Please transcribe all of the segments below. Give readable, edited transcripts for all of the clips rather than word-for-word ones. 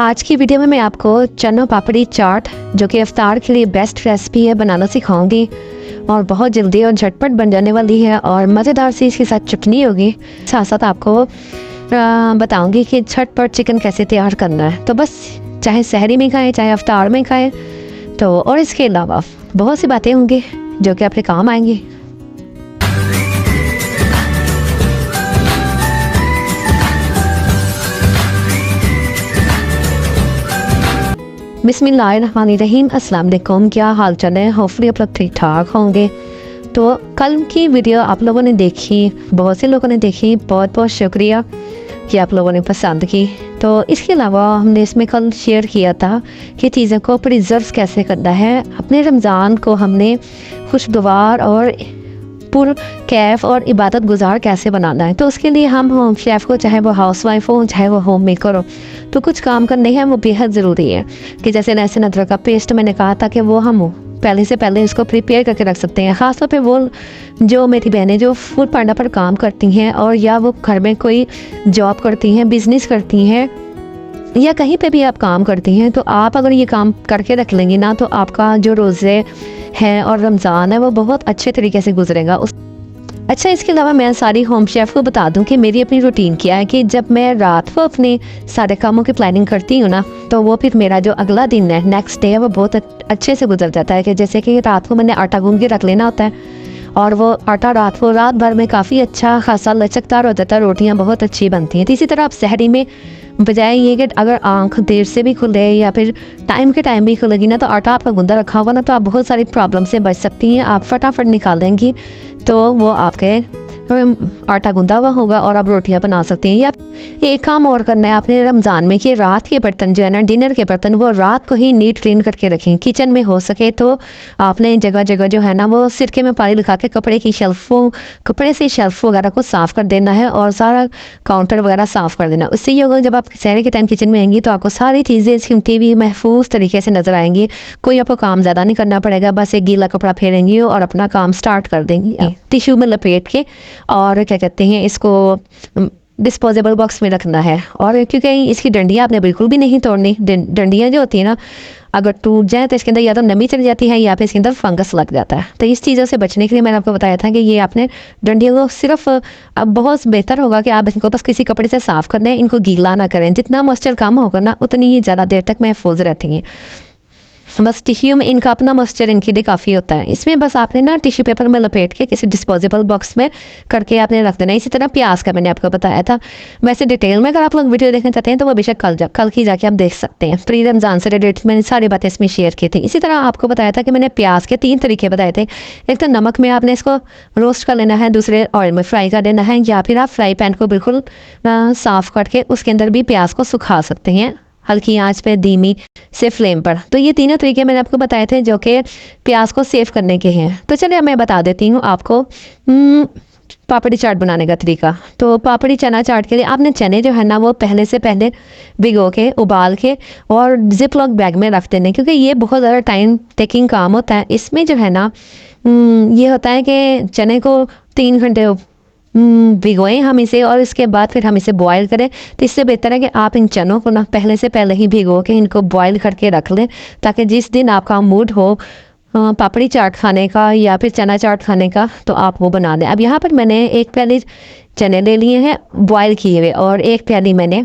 आज की वीडियो में मैं आपको चना पापड़ी चाट जो कि इफ्तार के लिए बेस्ट रेसिपी है बनाना सिखाऊंगी और बहुत जल्दी और झटपट बन जाने वाली है और मज़ेदार सी इसके साथ चटनी होगी। साथ साथ आपको बताऊंगी कि झटपट चिकन कैसे तैयार करना है। तो बस चाहे सहरी में खाएं चाहे इफ्तार में खाएं तो और इसके अलावा बहुत सी बातें होंगी जो कि आपके काम आएंगी। बिस्मिल्लाहिर्रहमानिर्रहीम, अस्सलाम वालेकुम। क्या हाल चाल है? होपफुली आप लोग ठीक ठाक होंगे। तो कल की वीडियो आप लोगों ने देखी, बहुत से लोगों ने देखी, बहुत बहुत शुक्रिया कि आप लोगों ने पसंद की। तो इसके अलावा हमने इसमें कल शेयर किया था कि चीज़ों को प्रिजर्व कैसे करना है। अपने रमज़ान को हमने खुशगवार और पुर कैफ और इबादत गुजार कैसे बनाना है। तो उसके लिए हम होम शेफ़ को, चाहे वो हाउस वाइफ हो चाहे वो होम मेकर हो, तो कुछ काम करने हैं वो बेहद ज़रूरी है। कि जैसे लहसुन अदरक का पेस्ट मैंने कहा था कि वो हम पहले से पहले इसको प्रिपेयर करके रख सकते हैं। ख़ासतौर पे वो जो मेरी बहनें जो फूड पांडा पर काम करती हैं और या वो घर में कोई जॉब करती हैं, बिजनेस करती हैं या कहीं पे भी आप काम करती हैं, तो आप अगर ये काम करके रख लेंगी ना तो आपका जो रोज़े है और रमज़ान है वो बहुत अच्छे तरीके से गुजरेगा। अच्छा, इसके अलावा मैं सारी होम शेफ़ को बता दूं कि मेरी अपनी रूटीन क्या है कि जब मैं रात को अपने सारे कामों की प्लानिंग करती हूँ ना तो वो फिर मेरा जो अगला दिन है, नेक्स्ट डे है, वो बहुत अच्छे से गुजर जाता है। कि जैसे कि रात को मैंने आटा गूंद के रख लेना होता है और वो आटा रात भर में काफ़ी अच्छा खासा लचकदार हो जाता है, रोटियाँ बहुत अच्छी बनती हैं। तो इसी तरह आप सहरी में बजाय ये कि अगर आंख देर से भी खुले या फिर टाइम के टाइम भी खुलेगी ना तो आटा आपका गूंदा रखा होगा ना तो आप बहुत सारी प्रॉब्लम से बच सकती हैं। आप फटाफट निकाल देंगी तो वो आपके आटा गूंदा हुआ होगा और आप रोटियां बना सकती हैं। या एक काम और करना है आपने रमज़ान में कि रात के बर्तन जो है ना, डिनर के बर्तन, वो रात को ही नीट क्लीन करके रखें। किचन में हो सके तो आपने जगह जगह जो है ना वो सिरके में पानी लगा के कपड़े से शेल्फ वगैरह को साफ़ कर देना है और सारा काउंटर वगैरह साफ़ कर देना। उससे ये होगा जब आप सहरे के टाइम किचन में आएंगी तो आपको सारी चीज़ें सिमटी हुई महफूज तरीके से नज़र आएंगी। कोई आपको काम ज़्यादा नहीं करना पड़ेगा, बस एक गीला कपड़ा फेरेंगी और अपना काम स्टार्ट कर देंगी टिश्यू में लपेट के। और क्या कहते हैं, इसको डिस्पोजेबल बॉक्स में रखना है। और क्योंकि इसकी डंडियाँ आपने बिल्कुल भी नहीं तोड़नी। डंडियाँ जो होती है ना, अगर टूट जाए तो इसके अंदर या तो नमी चली जाती है या फिर इसके अंदर फंगस लग जाता है। तो इस चीज़ों से बचने के लिए मैंने आपको बताया था कि ये आपने डंडियों को सिर्फ, अब बहुत बेहतर होगा कि आप इनको बस किसी कपड़े से साफ़ कर दें, इनको गीला ना करें। जितना मॉइस्चर कम होगा ना उतनी ही ज़्यादा देर तक महफूज रहती हैं। बस टिश्यू में इनका अपना मॉइस्चर इनके लिए काफ़ी होता है। इसमें बस आपने ना टिश्यू पेपर में लपेट के किसी डिस्पोजेबल बॉक्स में करके आपने रख देना। इसी तरह प्याज का मैंने आपको बताया था। वैसे डिटेल में अगर आप लोग वीडियो देखना चाहते हैं तो वो बेशक कल की जाके आप देख सकते हैं। प्री रमज़ान से रिलेटेड मैंने सारी बातें इसमें शेयर की थी। इसी तरह आपको बताया था कि मैंने प्याज के 3 तरीके बताए थे। एक तो नमक में आपने इसको रोस्ट कर लेना है, दूसरे ऑयल में फ्राई कर देना है, या फिर आप फ्राई पैन को बिल्कुल साफ़ करके उसके अंदर भी प्याज को सुखा सकते हैं हल्की आंच पे, धीमी से फ्लेम पर। तो ये तीनों तरीके मैंने आपको बताए थे जो कि प्याज को सेव करने के हैं। तो चलिए मैं बता देती हूँ आपको पापड़ी चाट बनाने का तरीका। तो पापड़ी चना चाट के लिए आपने चने जो है ना वो पहले से पहले भिगो के, उबाल के और जिप लॉक बैग में रख देने, क्योंकि ये बहुत ज़्यादा टाइम टेकिंग काम होता है। इसमें जो है ना ये होता है कि चने को 3 घंटे भिगोएं हम इसे और इसके बाद फिर हम इसे बॉयल करें। तो इससे बेहतर है कि आप इन चनों को ना पहले से पहले ही भिगो के इनको बॉयल करके रख लें, ताकि जिस दिन आपका मूड हो पापड़ी चाट खाने का या फिर चना चाट खाने का तो आप वो बना लें। अब यहाँ पर मैंने 1 प्याली चने ले लिए हैं बॉयल किए हुए और 1 प्याली मैंने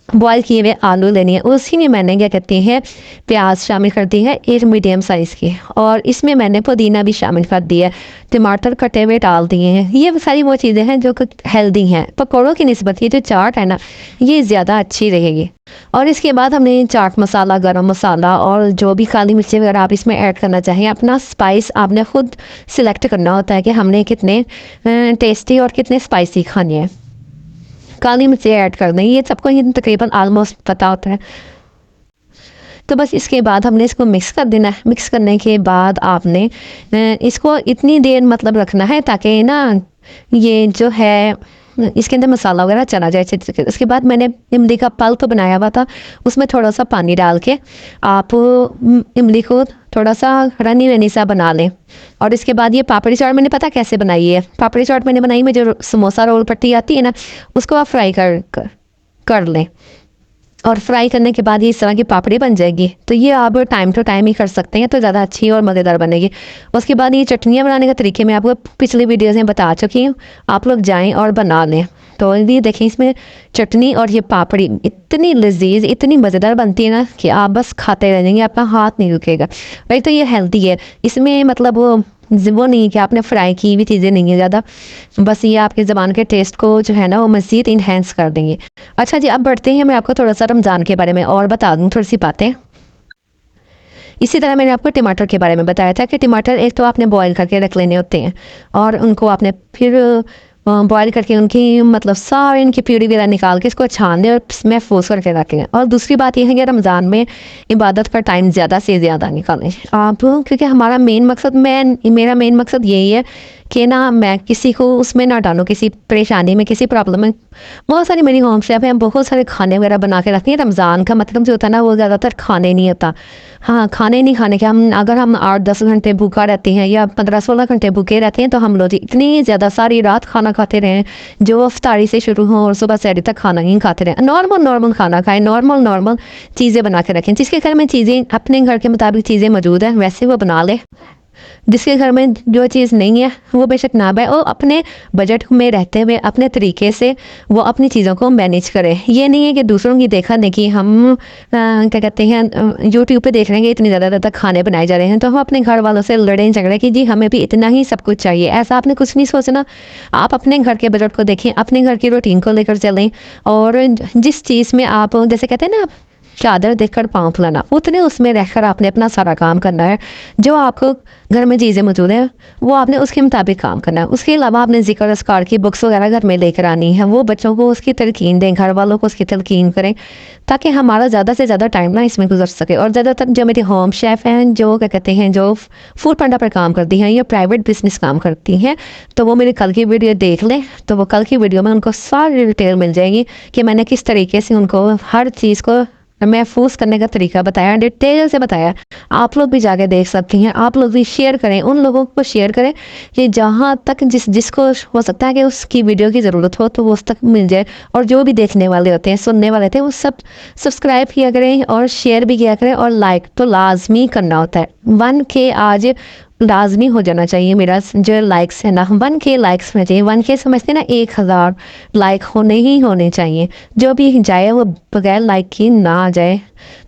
बॉयल किए हुए आलू लेनी है। उसी में मैंने क्या कहते हैं प्याज शामिल कर दी है 1 मीडियम साइज़ की, और इसमें मैंने पुदीना भी शामिल कर दिया है, टमाटर कटे हुए डाल दिए हैं। ये सारी वो चीज़ें हैं जो हेल्दी हैं। पकौड़ों की निस्बत ये जो चाट है ना ये ज़्यादा अच्छी रहेगी। और इसके बाद हमने चाट मसाला, गरम मसाला और जो भी काली मिर्ची वगैरह आप इसमें ऐड करना चाहें, अपना स्पाइस आपने ख़ुद सिलेक्ट करना होता है कि हमने कितने टेस्टी और कितने स्पाइसी खाने हैं। काली मिर्ची ऐड कर दें, ये सबको ही तकरीबन आलमोस्ट पता होता है। तो बस इसके बाद हमने इसको मिक्स कर देना है। मिक्स करने के बाद आपने इसको इतनी देर मतलब रखना है ताकि ना ये जो है इसके अंदर मसाला वगैरह चला जाए। उसके बाद मैंने इमली का पल्प बनाया हुआ था, उसमें थोड़ा सा पानी डाल के आप इमली को थोड़ा सा रनी रनी सा बना लें। और इसके बाद ये पापड़ी चाट मैंने पता कैसे बनाई है। पापड़ी चाट मैंने बनाई में जो समोसा रोल पट्टी आती है ना उसको आप फ्राई कर लें। और फ्राई करने के बाद ये इस तरह की पापड़ी बन जाएगी। तो ये आप टाइम टू टाइम ही कर सकते हैं तो ज़्यादा अच्छी और मज़ेदार बनेगी। उसके बाद ये चटनियाँ बनाने का तरीके मैं आपको पिछली वीडियोज़ में बता चुकी हूँ, आप लोग जाएँ और बना लें। तो ये देखें, इसमें चटनी और ये पापड़ी इतनी लजीज, इतनी मज़ेदार बनती है ना कि आप बस खाते रह जाएंगे, आपका हाथ नहीं रुकेगा भाई। तो ये हेल्दी है, इसमें मतलब वो नहीं है कि आपने फ्राई की हुई चीज़ें नहीं है ज़्यादा, बस ये आपके ज़बान के टेस्ट को जो है ना वो मज़ीद इन्हेंस कर देंगे। अच्छा जी, अब बढ़ते हैं, मैं आपको थोड़ा सा रमज़ान के बारे में और बता दूँ थोड़ी सी बातें। इसी तरह मैंने आपको टमाटर के बारे में बताया था कि टमाटर एक तो आपने बॉईल करके रख लेने होते हैं और उनको आपने फिर बॉईल करके उनकी मतलब सारे इनकी प्यूरी वगैरह निकाल के इसको छान दें और महफूज करके रखें। और दूसरी बात यह है कि रमज़ान में इबादत का टाइम ज़्यादा से ज़्यादा निकालें आप, क्योंकि हमारा मेन मकसद, मेरा मेन मकसद यही है कि ना मैं किसी को उसमें ना डालूँ, किसी परेशानी में, किसी प्रॉब्लम में। बहुत सारी मेरी होम शेफ हैं, बहुत सारे खाने वगैरह बना के रखती हैं। रमज़ान का मतलब जो होता है ना वो ज़्यादातर खाने नहीं होता। हाँ, खाने नहीं खाने के, अगर हम 8-10 घंटे भूखा रहते हैं या 15-16 घंटे भूखे रहते हैं तो हम लोग इतनी ज़्यादा सारी रात खाना खाते रहें, जो अफ्तारी से शुरू हो और सुबह से तक खाना ही खाते रहें। नॉर्मल खाना खाएं, नॉर्मल चीज़ें बना के रखें। जिसके घर में चीज़ें अपने घर के मुताबिक चीज़ें मौजूद हैं वैसे वो बना ले। जिसके घर में जो चीज़ नहीं है वो बेशक ना बनाए, और अपने बजट में रहते हुए अपने तरीके से वो अपनी चीज़ों को मैनेज करे। ये नहीं है कि दूसरों की देखा देखी हम क्या कहते हैं यूट्यूब पे देख रहे हैं इतनी ज़्यादा खाने बनाए जा रहे हैं तो हम अपने घर वालों से लड़ें झगड़े कि जी हमें भी इतना ही सब कुछ चाहिए। ऐसा आपने कुछ नहीं सोचना। आप अपने घर के बजट को देखें, अपने घर की रूटीन को लेकर चलें, और जिस चीज़ में आप जैसे कहते हैं ना चादर देखकर पाँव फुलाना, उतने उसमें रहकर आपने अपना सारा काम करना है। जो आपको घर में चीज़ें मौजूद हैं वो आपने उसके मुताबिक काम करना है। उसके अलावा आपने ज़िक्र अस्कार की बुक्स वगैरह घर में लेकर आनी है, वो बच्चों को उसकी तलकीन दें, घर वालों को उसकी तलकीन करें, ताकि हमारा ज़्यादा से ज़्यादा टाइम ना इसमें गुजर सके। और ज़्यादातर जो मेरे होम शेफ़ हैं, जो क्या कहते हैं जो फूड पांडा पर काम करती हैं या प्राइवेट बिजनेस काम करती हैं, तो वो मेरी कल की वीडियो देख लें, तो वो कल की वीडियो में उनको सारी डिटेल मिल जाएगी कि मैंने किस तरीके से उनको हर चीज़ को महफूज करने का तरीका बताया, डिटेल से बताया। आप लोग भी जाके देख सकती हैं, आप लोग भी शेयर करें, उन लोगों को शेयर करें कि जहाँ तक जिसको हो सकता है कि उसकी वीडियो की ज़रूरत हो तो वो उस तक मिल जाए। और जो भी देखने वाले होते हैं, सुनने वाले थे, वो सब सब्सक्राइब किया करें और शेयर भी किया करें, और लाइक तो लाजमी करना होता है। 1K आज लाजमी हो जाना चाहिए। मेरा जो लाइक्स है ना 1K लाइक्स में चाहिए। 1K समझते ना 1000 लाइक होने ही होने चाहिए। जो भी जाए वो बगैर लाइक की ना आ जाए।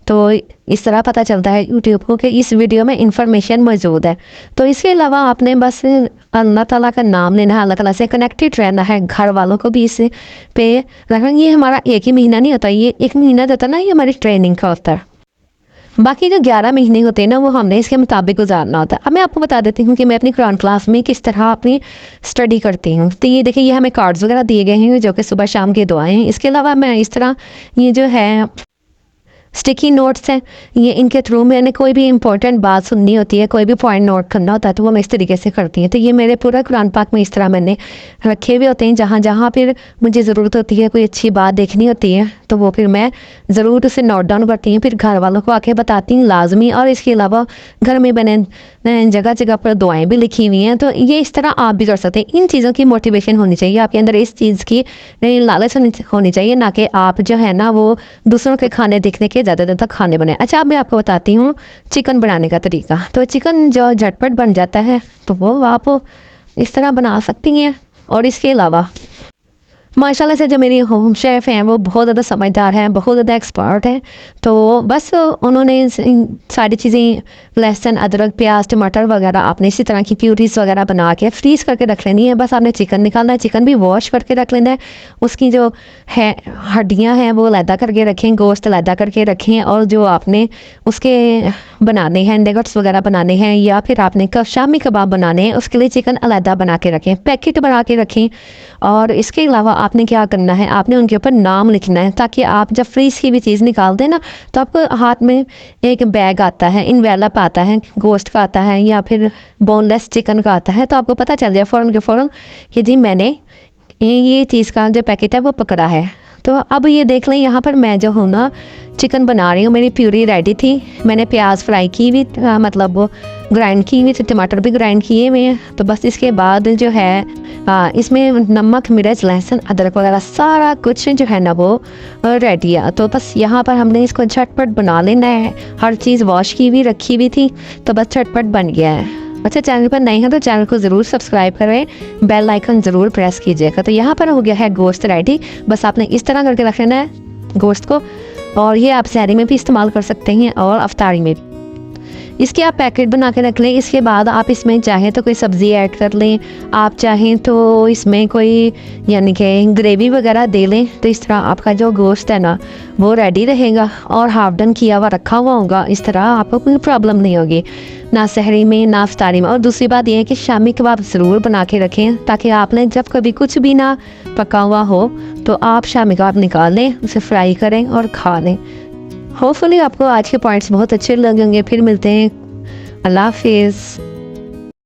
तो इस तरह पता चलता है यूट्यूब को कि इस वीडियो में इंफॉर्मेशन मौजूद है। तो इसके अलावा आपने बस अल्लाह ताला का नाम लेना है, अल्लाह ताला से कनेक्टेड रहना है, घर वालों को भी इस पे रखना। ये हमारा एक ही महीना नहीं होता, ये एक महीना जो होता है ना ये हमारी ट्रेनिंग का होता है। बाकी जो 11 महीने होते हैं ना वो हमने इसके मुताबिक गुजारना होता है। अब मैं आपको बता देती हूँ कि मैं अपनी कुरान क्लास में किस तरह अपनी स्टडी करती हूँ। तो ये देखिए, ये हमें कार्ड्स वगैरह दिए गए हैं जो कि सुबह शाम की दुआएं हैं। इसके अलावा मैं इस तरह ये जो है स्टिकी नोट्स हैं, ये इनके थ्रू मैंने कोई भी इंपॉर्टेंट बात सुननी होती है, कोई भी पॉइंट नोट करना होता है तो वो मैं इस तरीके से करती हूँ। तो ये मेरे पूरा कुरान पाक में इस तरह मैंने रखे हुए होते हैं। जहाँ जहाँ फिर मुझे ज़रूरत होती है, कोई अच्छी बात देखनी होती है तो वो फिर मैं ज़रूर उसे नोट डाउन करती हूँ, फिर घर वालों को आके बताती हूँ लाजमी। और इसके अलावा घर में मैंने जगह जगह पर दुआएं भी लिखी हुई हैं। तो ये इस तरह आप भी कर सकते हैं। इन चीज़ों की मोटिवेशन होनी चाहिए आपके अंदर, इस चीज़ की लालच होनी चाहिए, ना कि आप जो है ना वो दूसरों के खाने देखने के ज़्यादा ज़्यादा खाने बनाए। अच्छा, अब मैं आपको बताती हूँ चिकन बनाने का तरीका। तो चिकन जो झटपट बन जाता है तो वो आप इस तरह बना सकती हैं। और इसके अलावा माशाल्लाह से जो मेरी होम शेफ़ हैं वो बहुत ज़्यादा समझदार हैं, बहुत ज़्यादा एक्सपर्ट हैं। तो बस उन्होंने सारी चीज़ें लहसुन, अदरक, प्याज, टमाटर वगैरह आपने इसी तरह की प्यूरीज वगैरह बना के फ्रीज़ करके रख लेनी है। बस आपने चिकन निकालना है, चिकन भी वॉश करके रख लेना है, उसकी जो है हड्डियाँ हैं वो अलहदा करके रखें, गोश्त अलहदा करके रखें। और जो आपने उसके बनाने हैं नगेट्स वगैरह बनाने हैं या फिर आपने शामी कबाब बनाने हैं, उसके लिए चिकन अलहदा बना के रखें, पैकेट बना के रखें। और इसके अलावा आपने क्या करना है, आपने उनके ऊपर नाम लिखना है, ताकि आप जब फ्रीज की भी चीज़ निकाल दें ना तो आपको हाथ में एक बैग आता है, इनवेलप आता है, गोश्त का आता है या फिर बोनलेस चिकन का आता है, तो आपको पता चल जाए फ़ौरन के फ़ौरन कि जी मैंने ये चीज़ का जो पैकेट है वो पकड़ा है। तो अब ये देख लें, यहाँ पर मैं जो हूँ ना चिकन बना रही हूँ, मेरी प्यूरी रेडी थी, मैंने प्याज फ्राई की भी मतलब ग्राइंड की हुई थी, टमाटर भी ग्राइंड किए हुए हैं। तो बस इसके बाद जो है इसमें नमक, मिर्च, लहसुन, अदरक वगैरह सारा कुछ जो है ना वो रेडी है। तो बस यहाँ पर हमने इसको झटपट बना लेना है। हर चीज़ वॉश की हुई रखी हुई थी, तो बस झटपट बन गया है। अच्छा, चैनल पर नए हैं तो चैनल को ज़रूर सब्सक्राइब करें, बेल आइकन ज़रूर प्रेस कीजिएगा। तो यहाँ पर हो गया है गोश्त रेडी। बस आपने इस तरह करके रख लेना है गोश्त को, और ये आप सहरी में भी इस्तेमाल कर सकते हैं और अफ्तारी में भी। इसके आप पैकेट बना के रख लें। इसके बाद आप इसमें चाहें तो कोई सब्ज़ी ऐड कर लें, आप चाहें तो इसमें कोई यानी कि ग्रेवी वगैरह दे लें। तो इस तरह आपका जो गोश्त है ना वो रेडी रहेगा और हाफ डन किया हुआ रखा हुआ होगा। इस तरह आपको कोई प्रॉब्लम नहीं होगी, ना सहरी में ना अफ्तारी में। और दूसरी बात यह है कि शामी कबाब ज़रूर बना के रखें, ताकि आपने जब कभी कुछ भी ना पका हुआ हो तो आप शामी कबाब निकाल लें, उसे फ्राई करें और खा लें। होपफुली आपको आज के पॉइंट्स बहुत अच्छे लगेंगे। फिर मिलते हैं। अल्लाह हाफिज़।